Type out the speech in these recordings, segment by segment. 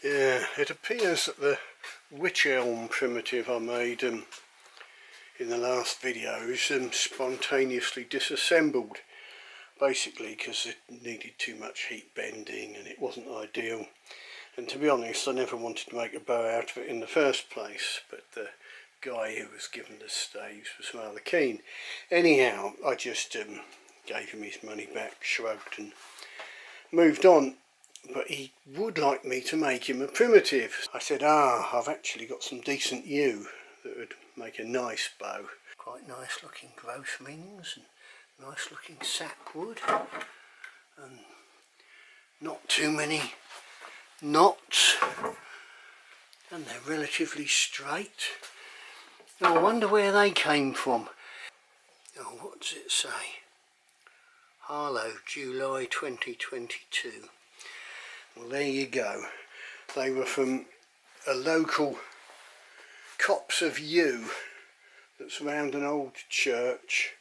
Yeah, it appears that the wych elm primitive I made in the last video is spontaneously disassembled, basically because it needed too much heat bending and it wasn't ideal. And to be honest, I never wanted to make a bow out of it in the first place, but the guy who was given the staves was rather keen. Anyhow, I just gave him his money back, shrugged and moved on. But he would like me to make him a primitive. I said, I've actually got some decent yew that would make a nice bow. Quite nice looking growth rings and nice looking sapwood, and not too many knots, and they're relatively straight. Now, I wonder where they came from. Oh, what does it say? Harlow, July 2022. Well, there you go. They were from a local copse of yew that's around an old church,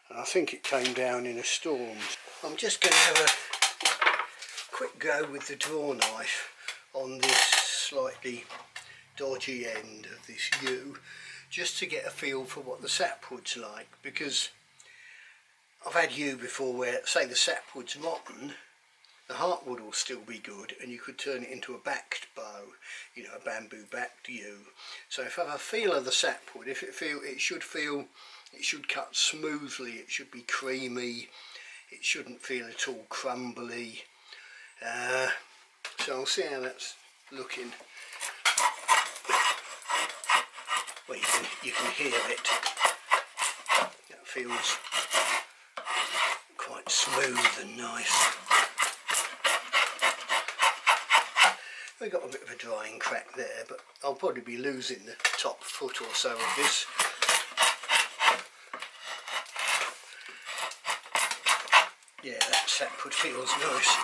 and I think it came down in a storm. I'm just going to have a quick go with the draw knife on this slightly dodgy end of this yew, just to get a feel for what the sapwood's like, because I've had yew before where, say, the sapwood's rotten, the heartwood will still be good and you could turn it into a backed bow, you know, a bamboo backed yew. So if I have a feel of the sapwood, it should cut smoothly, it should be creamy, it shouldn't feel at all crumbly. So I'll see how that's looking. Well, you can hear it. That feels quite smooth and nice. We got a bit of a drying crack there, but I'll probably be losing the top foot or so of this. Yeah, that sapwood feels nice.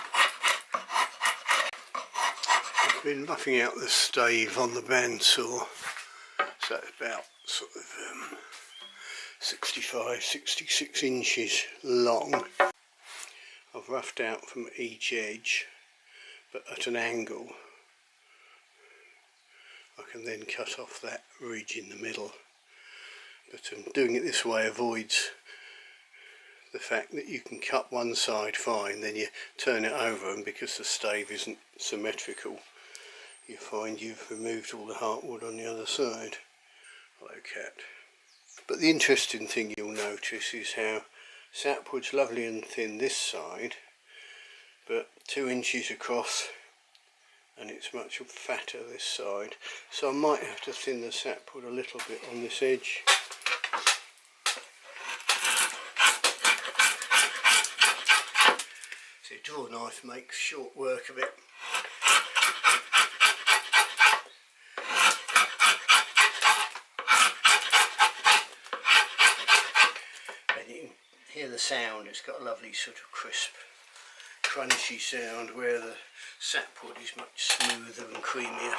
I've been roughing out the stave on the bandsaw, so it's about sort of 65-66 inches long. I've roughed out from each edge, but at an angle. I can then cut off that ridge in the middle, but doing it this way avoids the fact that you can cut one side fine, then you turn it over, and because the stave isn't symmetrical, you find you've removed all the heartwood on the other side. Hello, cat. But the interesting thing you'll notice is how sapwood's lovely and thin this side, but 2 inches across, and it's much fatter this side, so I might have to thin the sapwood a little bit on this edge. So a draw knife makes short work of it. And you can hear the sound, it's got a lovely sort of crisp, crunchy sound, where the sapwood is much smoother and creamier.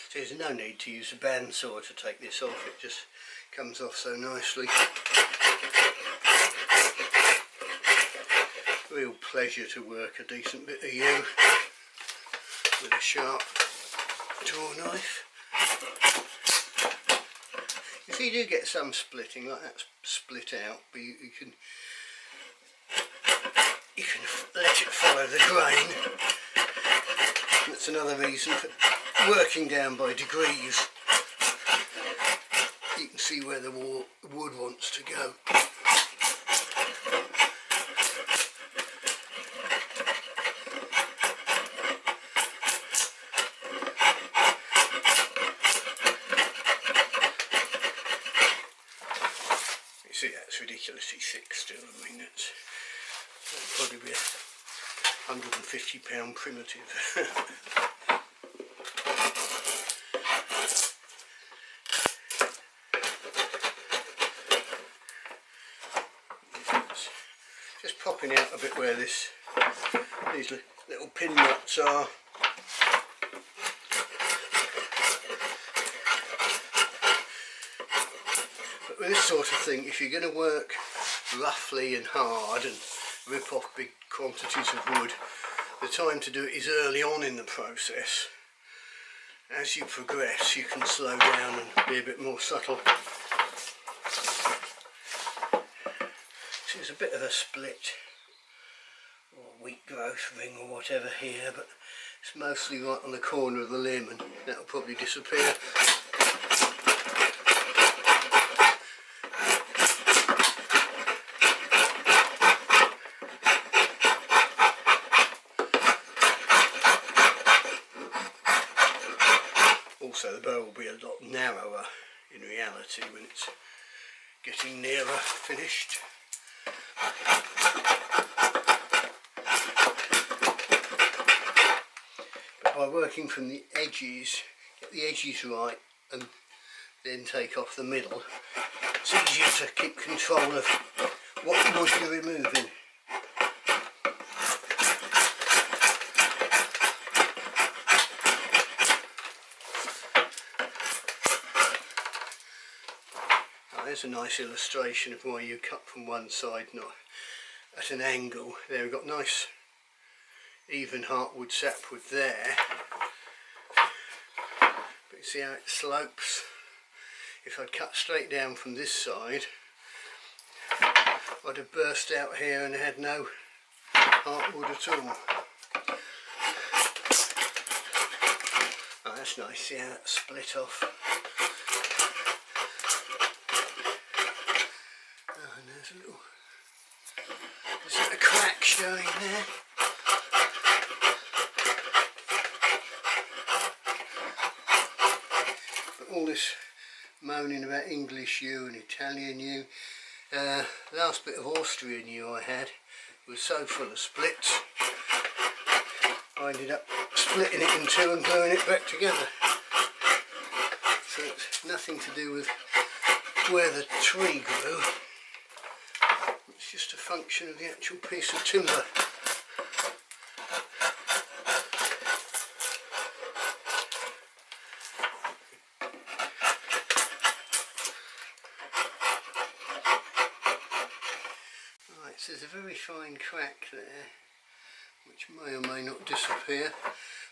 So there's no need to use a bandsaw to take this off, it just comes off so nicely. Real pleasure to work a decent bit of yew with a sharp draw knife. You see, you do get some splitting, like that's split out, but you can let it follow the grain. That's another reason for working down by degrees. You can see where the wood wants to go. See, that's ridiculously thick still. I mean, that'd probably be a £150 primitive. Just popping out a bit where these little pin nuts are. But with this sort of thing, if you're going to work roughly and hard and rip off big quantities of wood, the time to do it is early on in the process. As you progress, you can slow down and be a bit more subtle. So it's a bit of a split or wheat growth ring or whatever here, but it's mostly right on the corner of the limb, and that'll probably disappear. Also, the bow will be a lot narrower in reality when it's getting nearer finished. But by working from the edges, get the edges right and then take off the middle, it's easier to keep control of what wood you're removing. There's a nice illustration of why you cut from one side, not at an angle. There we've got nice even heartwood sapwood there, but you see how it slopes. If I'd cut straight down from this side, I'd have burst out here and had no heartwood at all. Oh, that's nice, see how that split off. There's a crack showing there. But all this moaning about English yew and Italian yew, last bit of Austrian yew I had was so full of splits, I ended up splitting it in two and gluing it back together. So it's nothing to do with where the tree grew. It's just a function of the actual piece of timber. Right, so there's a very fine crack there, which may or may not disappear,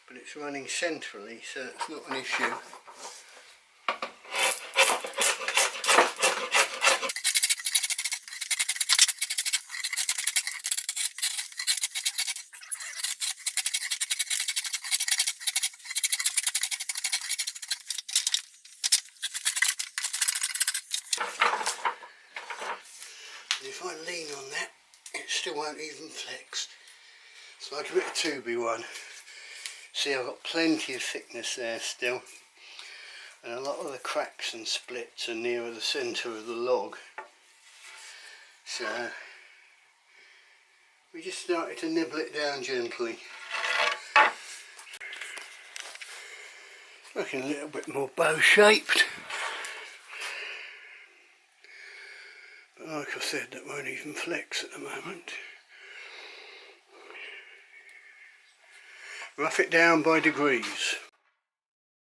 but it's running centrally, so it's not an issue. If I lean on that, it still won't even flex. So I give it a 2B1. See, I've got plenty of thickness there still, and a lot of the cracks and splits are nearer the centre of the log. So we just started to nibble it down gently. Looking a little bit more bow shaped. But like I said, that won't even flex at the moment. Rough it down by degrees.